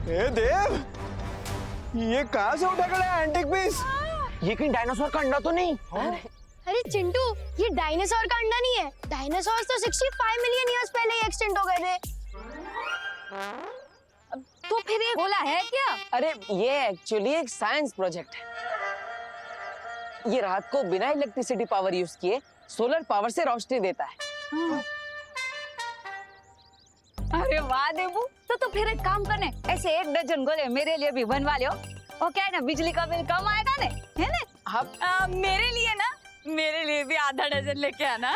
ए देव, ये कहाँ से उठा कर आया एंटिक पीस? ये कहीं डायनासोर का अंडा तो नहीं? अरे चिंटू, ये डायनासोर का अंडा नहीं है। डायनासोर तो 65 मिलियन ईयर्स पहले ही एक्सटिंक्ट हो गए थे। तो फिर ये गोला है क्या? अरे ये एक्चुअली एक साइंस प्रोजेक्ट है। ये रात को बिना इलेक्ट्रिसिटी पावर यूज किए सोलर पावर से रोशनी देता है। अरे वाह देबू, तो फिर एक काम करने, ऐसे 1 डजन गोले मेरे लिए भी बनवा लो। और क्या है ना, बिजली का बिल कम आएगा ना, है ना? हाँ। मेरे लिए ना, मेरे लिए भी आधा डजन लेके आना।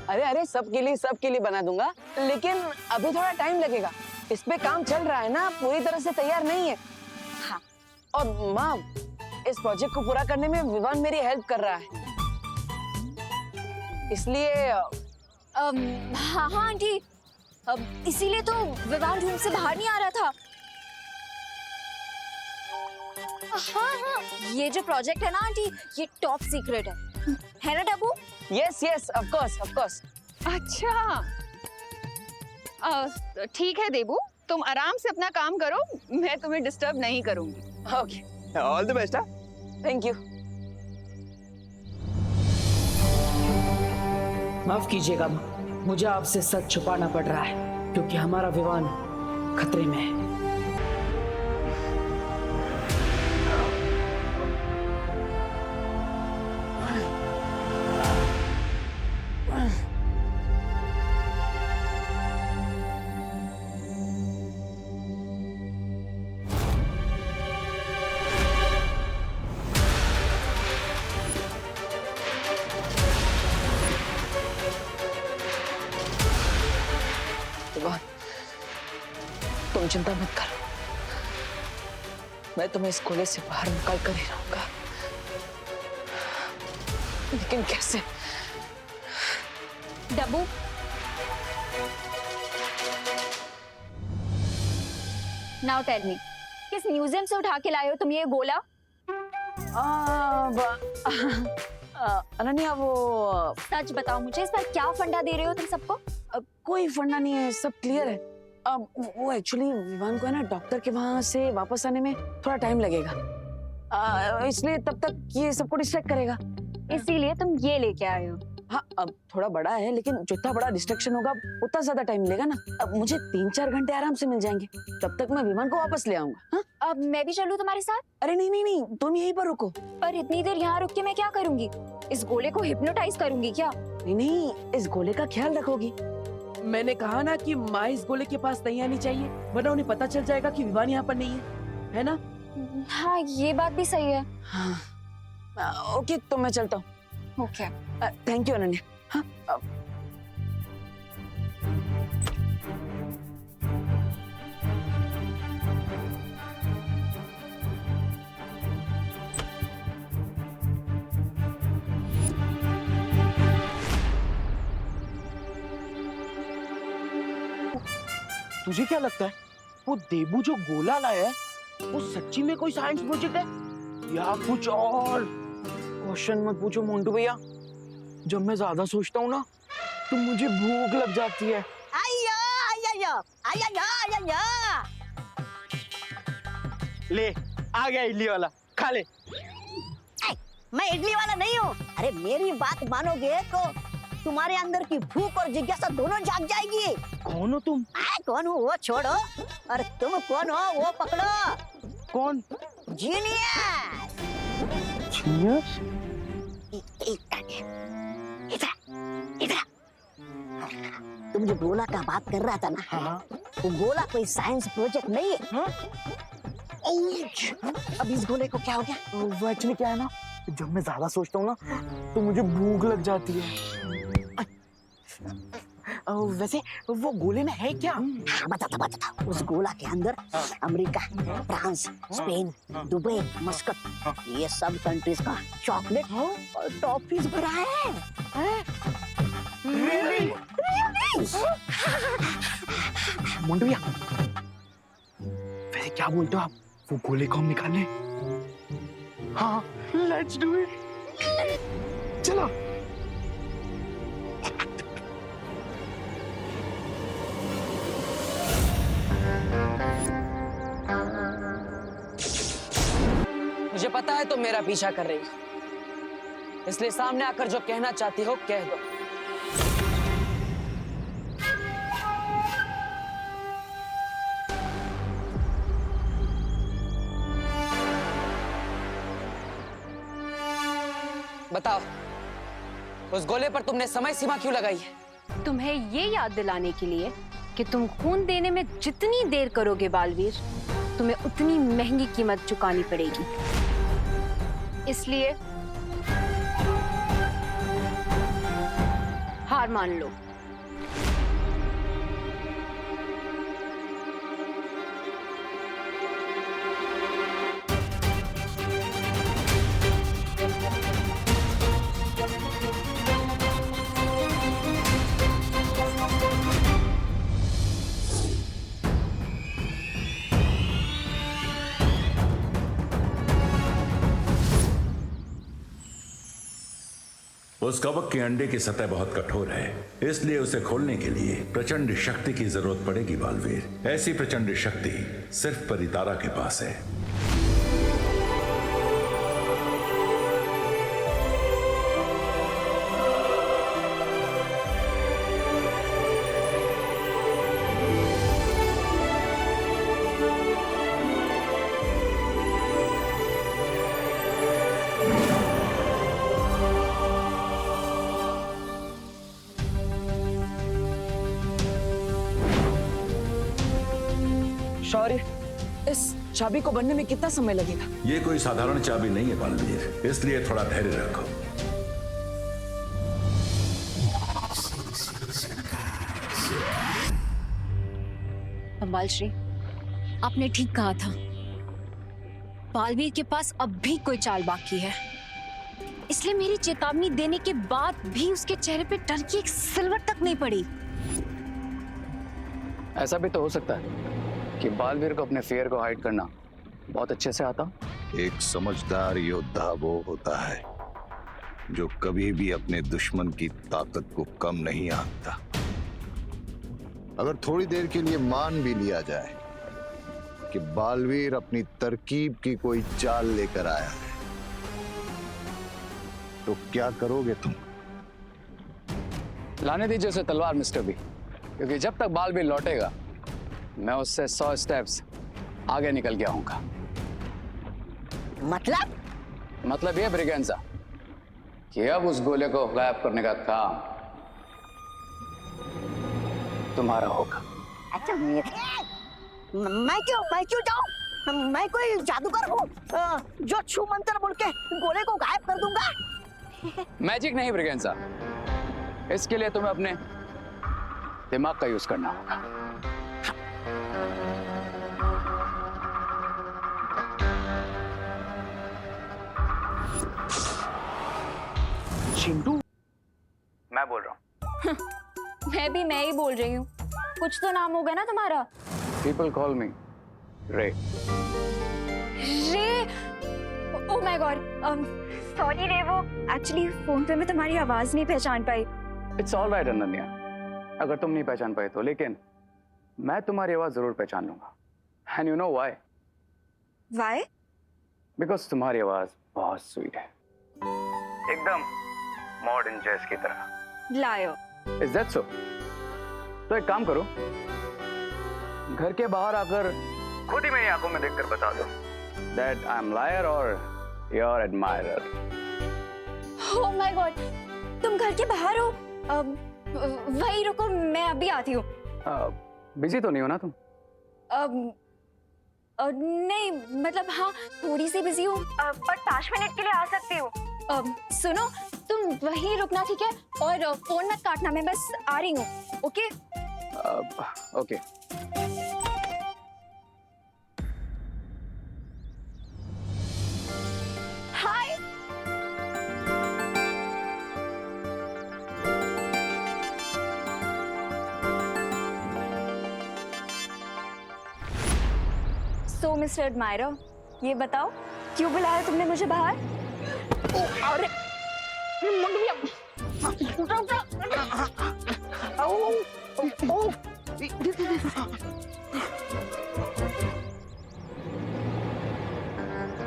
अरे सबके लिए बना दूंगा, लेकिन अभी थोड़ा टाइम लगेगा। इस पे काम चल रहा है ना, पूरी तरह से तैयार नहीं है। हाँ। और माँ, इस प्रोजेक्ट को पूरा करने में विवान मेरी हेल्प कर रहा है, इसलिए हाँ आंटी, इसीलिए तो विवान रूम से बाहर नहीं आ रहा था। हाँ, ये जो प्रोजेक्ट है ना आंटी, ये टॉप सीक्रेट है ना डब्बू? Yes of course. अच्छा, ठीक है देबू, तुम आराम से अपना काम करो, मैं तुम्हें डिस्टर्ब नहीं करूंगी। Okay, all the best. Thank you. माफ कीजिएगा माँ, मुझे आपसे सच छुपाना पड़ रहा है क्योंकि हमारा विवान खतरे में है। तुम चिंता मत करो, मैं तुम्हें इस गोले से बाहर निकाल कर ही रहूंगा, लेकिन कैसे? डब्बू, नाउ टेल मी, किस म्यूजियम से उठा के लाए हो तुम ये गोला? अनन्या, वो सच बताओ मुझे, इस पर क्या फंडा दे रहे हो तुम सबको? कोई फंडा नहीं है, सब क्लियर है। वो एक्चुअली विवान को है ना, डॉक्टर के वहां से वापस आने में थोड़ा टाइम लगेगा, इसलिए तब तक ये सबको डिस्ट्रैक्ट करेगा, इसीलिए तुम ये लेके आए हो। हाँ, अब थोड़ा बड़ा है, लेकिन जितना बड़ा डिस्ट्रैक्शन होगा उतना ज्यादा टाइम मिलेगा ना। अब मुझे 3-4 घंटे आराम से मिल जाएंगे, तब तक मैं विमान को वापस ले आऊंगा। हाँ? अब मैं भी चलूं तुम्हारे साथ? अरे नहीं, तुम यहीं पर रुको। पर इतनी देर यहाँ रुक के मैं क्या करूंगी? इस गोले को हिप्नोटाइज करूंगी क्या? नहीं, इस गोले का ख्याल रखोगी। मैंने कहा ना कि माँ इस गोले के पास नहीं आनी चाहिए, वरना उन्हें पता चल जाएगा कि विवान यहाँ पर नहीं है ना? हाँ, ये बात भी सही है। हाँ, ओके, तो मैं चलता हूँ। ओके। Thank you Ananya. हाँ, तुझे क्या लगता है वो देबू जो गोला लाया है वो सच्ची में कोई साइंस प्रोजेक्ट है या कुछ और? क्वेश्चन मत पूछो मोंटू भैया, जब मैं ज्यादा सोचता हूँ ना तो मुझे भूख लग जाती है। ले, आ गया इडली वाला, खा ले। मैं इडली वाला नहीं हूँ। अरे मेरी बात मानोगे तो तुम्हारे अंदर की भूख और जिज्ञासा दोनों जाग जाएगी। कौन हो तुम? कौन हूँ वो छोड़ो, और तुम कौन हो वो पकड़ो। कौन? जीनियस। जीनियस? इधर तुम जो गोला का बात कर रहा था ना, हाँ। वो गोला कोई साइंस प्रोजेक्ट नहीं है। हाँ? अब इस गोले को क्या हो गया? वो एक्चुअली क्या है ना, जब मैं ज्यादा सोचता हूँ ना तो मुझे भूख लग जाती है। वैसे वो गोले में है क्या? हाँ, बताता। उस गोला के अंदर America, France, Spain, Dubai, Muscat, ये सब कंट्रीज का चॉकलेट और टॉफीज भरा है। मोंटू भैया, वैसे क्या बोलते हो आप, वो गोले को हम निकाल लें? हाँ, लेट्स डू इट। चलो। पता है तुम मेरा पीछा कर रही हो, इसलिए सामने आकर जो कहना चाहती हो कह दो। बताओ, उस गोले पर तुमने समय सीमा क्यों लगाई है? तुम्हें ये याद दिलाने के लिए कि तुम खून देने में जितनी देर करोगे बालवीर, तुम्हें उतनी महंगी कीमत चुकानी पड़ेगी। इसलिए हार मान लो। उस कवक के अंडे की सतह बहुत कठोर है, इसलिए उसे खोलने के लिए प्रचंड शक्ति की जरूरत पड़ेगी बालवीर। ऐसी प्रचंड शक्ति सिर्फ परितारा के पास है। शौर्य, इस चाबी को बनने में कितना समय लगेगा? ये कोई साधारण चाबी नहीं है बालवीर, इसलिए थोड़ा धैर्य रखो। अंबाल श्री, आपने ठीक कहा था, बालवीर के पास अब भी कोई चाल बाकी है। इसलिए मेरी चेतावनी देने के बाद भी उसके चेहरे पे डर की एक सिलवट तक नहीं पड़ी। ऐसा भी तो हो सकता है कि बालवीर को अपने फियर को हाइड करना बहुत अच्छे से आता। एक समझदार योद्धा वो होता है जो कभी भी अपने दुश्मन की ताकत को कम नहीं आंकता। अगर थोड़ी देर के लिए मान भी लिया जाए कि बालवीर अपनी तरकीब की कोई चाल लेकर आया है, तो क्या करोगे तुम? लाने दीजिए उसे तलवार मिस्टर बी, क्योंकि जब तक बालवीर लौटेगा मैं उससे 100 स्टेप्स आगे निकल गया हूँगा। मतलब ये ब्रिगेंजा कि अब उस गोले को गायब करने का काम तुम्हारा होगा। अच्छा, मैं क्यों जाऊं? मैं कोई जादूगर हूँ जो छू मंत्र बोल के गोले को गायब कर दूंगा? मैजिक नहीं ब्रिगेंजा, इसके लिए तुम्हें अपने दिमाग का यूज करना होगा। चिंटू, मैं बोल रहा हूँ। मैं ही बोल रही हूँ। कुछ तो नाम होगा ना तुम्हारा? पीपल कॉल मी रे। रे? ओह माय गॉड, सॉरी रे, वो एक्चुअली फोन पे मैं तुम्हारी आवाज नहीं पहचान पाई। इट्स ऑल राइट अनन्या, अगर तुम नहीं पहचान पाए तो, लेकिन मैं तुम्हारी आवाज जरूर पहचान लूंगा। And you know why? Why? Because तुम्हारी आवाज बहुत स्वीट है, एकदम मॉडर्न जैज की तरह। लायो। Is that so? तो एक काम करो, घर के बाहर आकर खुद ही मेरी आंखों में देखकर बता दो दैट आई एम लायर और your admirer. Oh my God, तुम घर के बाहर हो? वही रुको, मैं अभी आती हूँ। बिजी तो नहीं हो ना तुम? नहीं, मतलब हाँ, थोड़ी सी बिजी हूँ, पर 5 मिनट के लिए आ सकती हूँ। सुनो, तुम वहीं रुकना, ठीक है? और फोन मत काटना, मैं बस आ रही हूँ। ओके? ओके। हाय। सो मिस्टर एडमायरर, ये बताओ क्यों बुलाया तुमने मुझे बाहर? अरे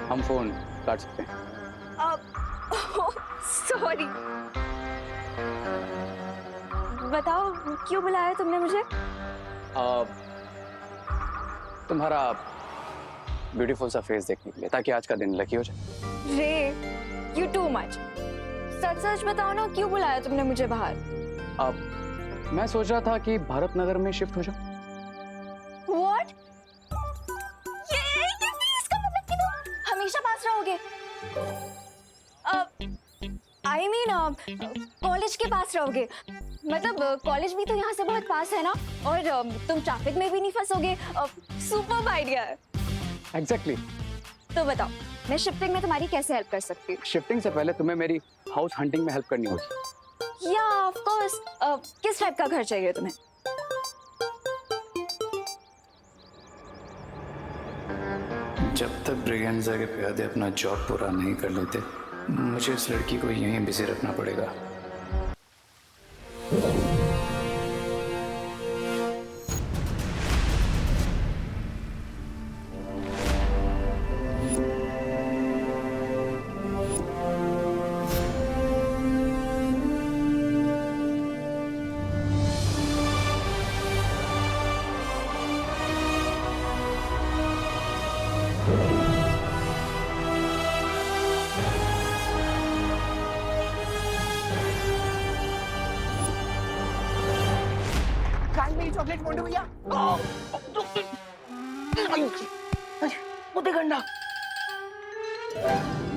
हम फोन काट सकते हैं। सॉरी। बताओ क्यों बुलाया तुमने मुझे? तुम्हारा ब्यूटीफुल सा फेस देखने के लिए, ताकि आज का दिन लकी हो जाए। रे यू टू मच। सच सच बताओ ना, क्यों बुलाया तुमने मुझे बाहर? मैं सोच रहा था कि भारत नगर में शिफ्ट हो जाऊं। What? ये इसका मतलब कि तुम हमेशा पास रहोगे? I mean कॉलेज के पास रहोगे? मतलब कॉलेज भी तो यहाँ से बहुत पास है ना, और तुम ट्रैफिक में भी नहीं फंसोगे। सुपर आइडिया है। एग्जैक्टली। तो बताओ, मैं शिफ्टिंग में तुम्हारी कैसे हेल्प कर सकती हूँ? शिफ्टिंग से पहले तुम्हें मेरी हाउस हंटिंग में हेल्प करनी होगी। या ऑफ कोर्स। किस टाइप का घर चाहिए तुम्हें? जब तक ब्रिगेंजा के प्यादे अपना जॉब पूरा नहीं कर लेते, मुझे इस लड़की को यहीं बिजी रखना पड़ेगा। चॉकलेट मोंटू भैया। मुझे गंडा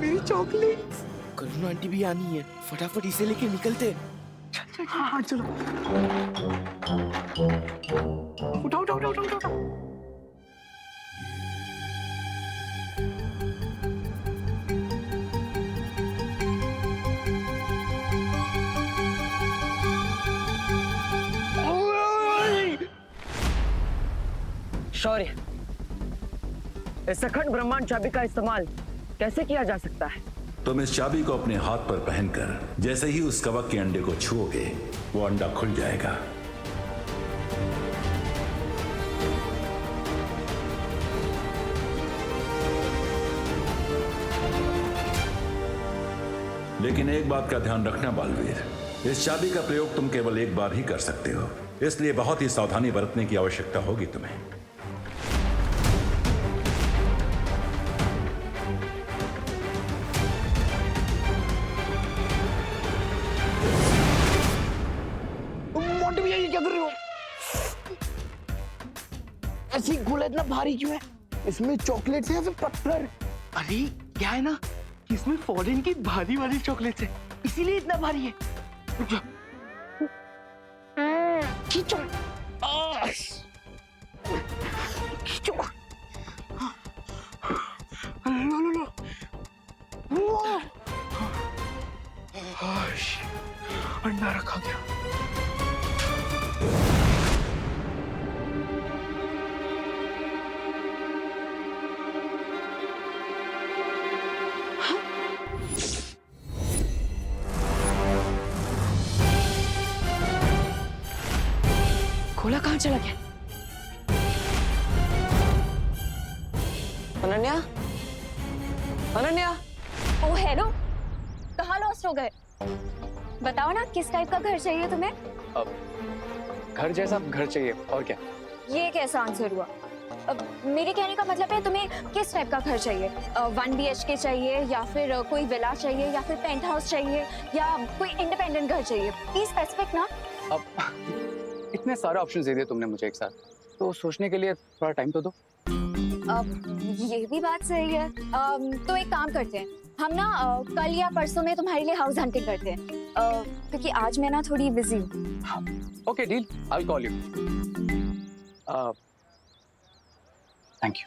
मेरी चॉकलेट। करुणा आंटी भी आनी है, फटाफट इसे लेके निकलते। चल हाँ चलो। उठाओ उठाओ उठाओ उठाओ। शौर्य, इस अखंड ब्रह्मांड चाबी का इस्तेमाल कैसे किया जा सकता है? तुम इस चाबी को अपने हाथ पर पहनकर जैसे ही उस कवक के अंडे को छुओगे, वो अंडा खुल जाएगा। लेकिन एक बात का ध्यान रखना बालवीर, इस चाबी का प्रयोग तुम केवल एक बार ही कर सकते हो, इसलिए बहुत ही सावधानी बरतने की आवश्यकता होगी तुम्हें। मोंटू भैया ये क्या कर रहे हो? ऐसी गोला इतना भारी क्यों है? इसमें चॉकलेट है या फिर पत्थर? अरे क्या है ना, इसमें फॉरेन की भारी वाली चॉकलेट है, इसीलिए इतना भारी है। खींचो खींचो। लो लो लो। अंडा रखा गया। खोला कहाँ चला गया? अनन्या, अनन्या। ओ हेलो, कहाँ लॉस्ट हो गए? बताओ ना, किस टाइप का घर चाहिए तुम्हें? घर जैसा घर चाहिए, और क्या? ये कैसा आंसर हुआ? मेरे कहने का मतलब है तुम्हें किस टाइप का घर चाहिए? 1 BHK चाहिए, या फिर कोई विला चाहिए, या फिर पेंट हाउस चाहिए, या कोई इंडिपेंडेंट घर चाहिए? प्लीज स्पेसिफिक ना। अब इतने सारे ऑप्शंस दे दिए तुमने मुझे एक साथ, तो सोचने के लिए थोड़ा टाइम तो दो। ये भी बात सही है। तो एक काम करते हैं, हम ना कल या परसों में तुम्हारे लिए हाउस हंटिंग करते हैं, क्योंकि आज मैं ना थोड़ी बिजी हूँ। Okay deal, I will call you. Thank you.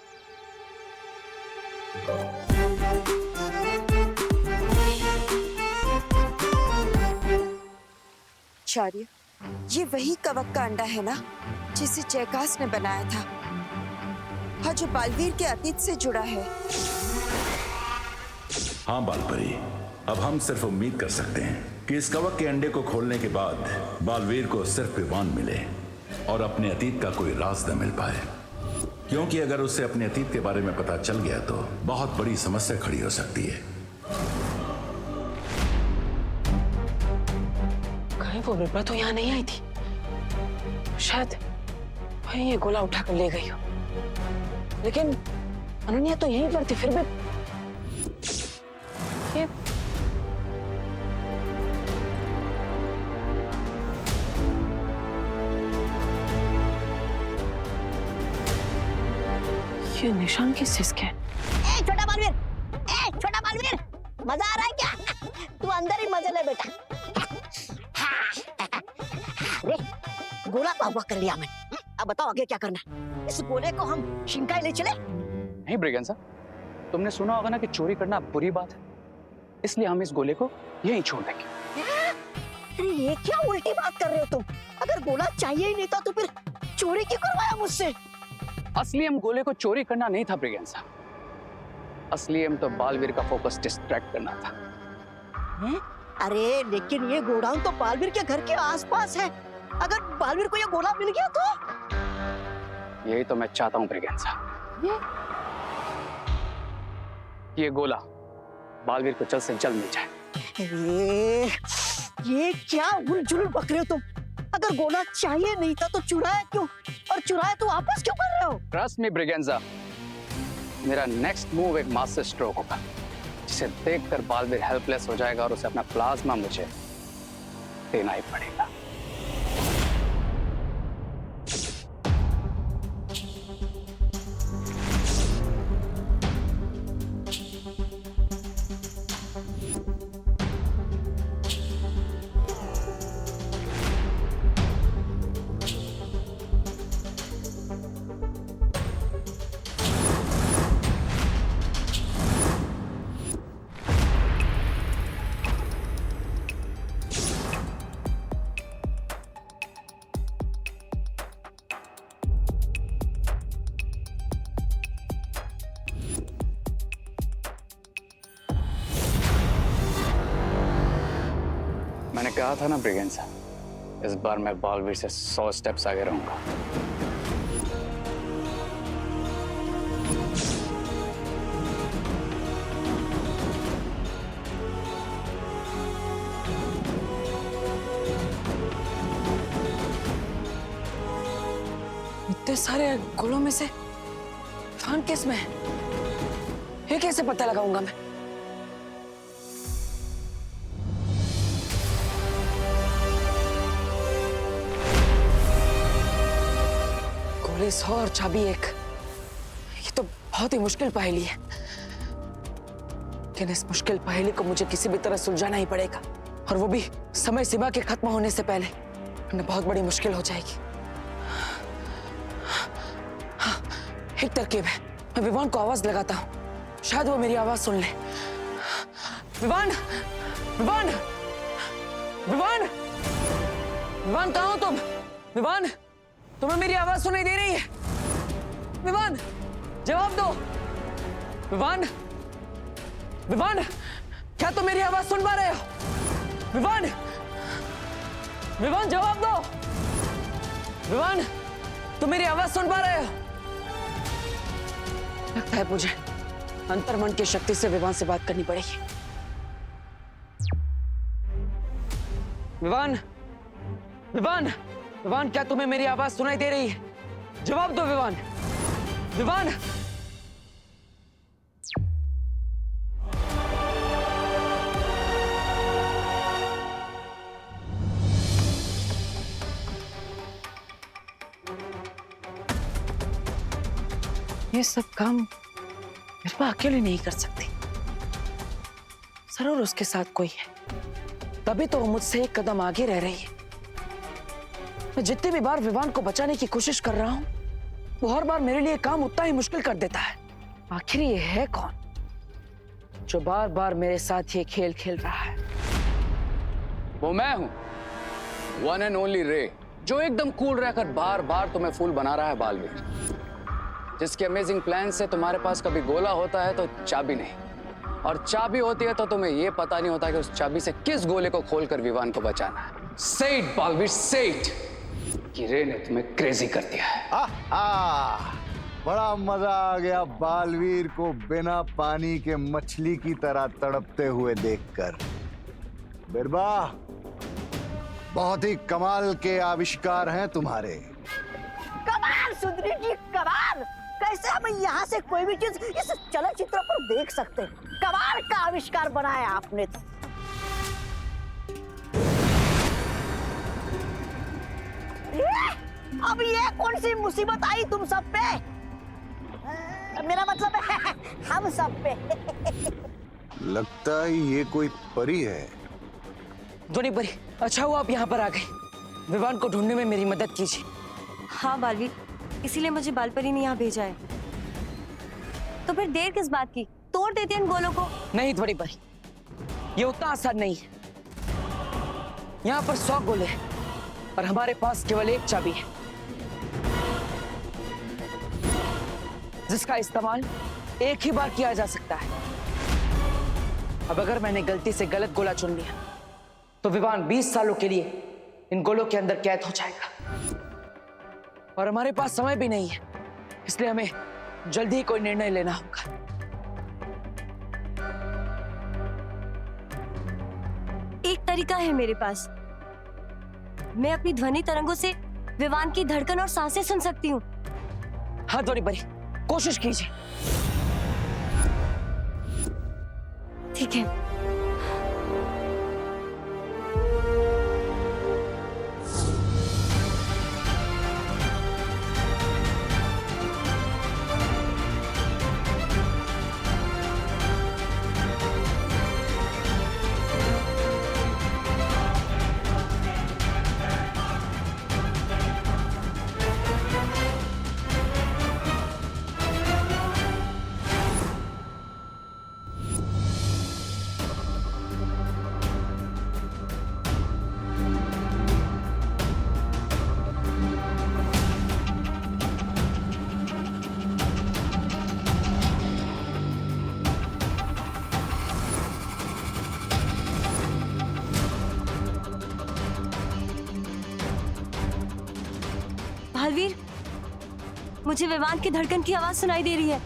चार्य, ये वही कवक का अंडा है ना जिसे जयकास ने बनाया था और जो बालवीर के अतीत से जुड़ा है? हाँ बालपरी, अब हम सिर्फ उम्मीद कर सकते हैं कि इस कवक के अंडे को खोलने के बाद बालवीर को सिर्फ विवान मिले और अपने अतीत का कोई राज न मिल पाए। क्योंकि अगर उसे अपने अतीत के बारे में पता चल गया तो बहुत बड़ी समस्या खड़ी हो सकती है। कहीं वो बिपरा तो यहाँ नहीं आई थी, शायद वही ये गोला उठाकर ले गई हो। लेकिन अनन्या तो यहीं पर थी, फिर भी ये निशान किस चीज के? ए छोटा बालवीर, मजा आ रहा है क्या? तू अंदर ही मजे ले बेटा। अरे गोला तो अगवा कर लिया मैंने, अब बताओ आगे क्या करना है? इस गोले को हम शिंकाई ले चले? नहीं ब्रिगेंसा, तुमने सुना होगा ना कि चोरी करना बुरी बात है, इसलिए हम इस गोले को यहीं छोड़ देंगे। अरे ये क्या उल्टी बात कर रहे हो तुम? अगर गोला चाहिए ही नहीं था तो फिर चोरी क्यों करवाया मुझसे? असली हम गोले को चोरी करना नहीं था ब्रिगेंसा, असली हम तो बालवीर का फोकस डिस्ट्रैक्ट करना था। अरे लेकिन ये गोडाउन तो बालवीर के घर के आसपास है, अगर बालवीर को ये गोला मिल गया तो? यही तो मैं चाहता हूँ ब्रिगेंसा, ये गोला बालवीर को जल्द से जल्द मिल जाए। ये क्या उलझुल बक रहे हो तुम? अगर गोला चाहिए नहीं था तो चुराया क्यों, और चुराया तो वापस क्यों कर रहे हो? ट्रस्ट मी ब्रिगेंसा, मेरा नेक्स्ट मूव एक मास्टर स्ट्रोक होगा, जिसे देखकर बालवीर हेल्पलेस हो जाएगा और उसे अपना प्लाज्मा मुझे देना ही पड़ेगा। मैंने कहा था ना ब्रिगेंसा, इस बार मैं बालवीर से 100 स्टेप्स आगे रहूंगा। इतने सारे गोलों में से इरफान किस में है? ये कैसे पता लगाऊंगा मैं? गोले 100 और चाबी 1, ये तो बहुत ही मुश्किल पहेली है। लेकिन इस मुश्किल पहेली को मुझे किसी भी तरह सुलझाना ही पड़ेगा, और वो भी समय सीमा के खत्म होने से पहले, वरना बहुत बड़ी मुश्किल हो जाएगी। एक तरकीब है, मैं विवान को आवाज लगाता हूँ, शायद वो मेरी आवाज सुन ले। विवान, विवान, विवान, विवान कहाँ हो तुम? विवान, तुम्हें मेरी आवाज सुनाई दे रही है? विवान, जवाब दो। विवान, विवान, क्या तुम मेरी आवाज सुन पा रहे हो? विवान, विवान जवाब दो। विवान, तुम मेरी आवाज सुन पा रहे हो? लगता है मुझे अंतर्मन की शक्ति से विवान से बात करनी पड़ेगी। विवान, विवान, विवान, क्या तुम्हें मेरी आवाज सुनाई दे रही है? जवाब दो विवान। विवान, ये सब काम इरफा अकेले नहीं कर सकती, जरूर उसके साथ कोई है, तभी तो वो मुझसे एक कदम आगे रह रही है। मैं जितनी भी बार विवान को बचाने की कोशिश कर रहा हूं, वो हर बार मेरे लिए काम उतना ही मुश्किल कर देता है। आखिर ये है कौन जो बार बार मेरे साथ ये खेल खेल रहा है? वो मैं हूं, वन एंड ओनली रे, जो एकदम कूल रहकर बार बार तुम्हें फूल बना रहा है बालवीर, जिसके अमेजिंग प्लान से तुम्हारे पास कभी गोला होता है तो चाबी नहीं, और चाबी होती है तो तुम्हें यह पता नहीं होता कि उस चाबी से किस गोले को खोलकर विवान को बचाना है। से इट बालवीर, से इट, कि रे ने तुम्हें क्रेजी कर दिया है। बड़ा मजा आ गया बालवीर को बिना पानी के मछली की तरह तड़पते हुए देखकर। बिरबा, बहुत ही कमाल के आविष्कार हैं तुम्हारे। कमाल सुंदरी जी, कमाल। कैसे हम यहाँ से कोई भी चीज इस चलचित्र पर देख सकते हैं। कमाल का आविष्कार बनाया आपने तो। अब ये कौन सी मुसीबत आई तुम सब पे? मेरा मतलब है हम सब पे। लगता है ये कोई परी है। ध्वनि परी, अच्छा हुआ आप यहाँ पर आ गए। विवान को ढूंढने में मेरी मदद कीजिए। हाँ बालवीर, इसीलिए मुझे बालपरी ने यहाँ भेजा है। तो फिर देर किस बात की? तोड़ देते इन गोलों को। नहीं ध्वनि परी, ये उतना आसान नहीं है। यहाँ पर 100 गोले हैं और हमारे पास केवल एक चाबी है, जिसका इस्तेमाल एक ही बार किया जा सकता है। अब अगर मैंने गलती से गलत गोला चुन लिया तो विवान 20 सालों के लिए इन गोलों के अंदर कैद हो जाएगा। और हमारे पास समय भी नहीं है, इसलिए हमें जल्दी ही कोई निर्णय लेना होगा। एक तरीका है मेरे पास। मैं अपनी ध्वनि तरंगों से विवान की धड़कन और सांसें सुन सकती हूँ। हाँ ध्वनि परी, कोशिश कीजिए। ठीक है। बालवीर, मुझे विवान की धड़कन की आवाज सुनाई दे रही है।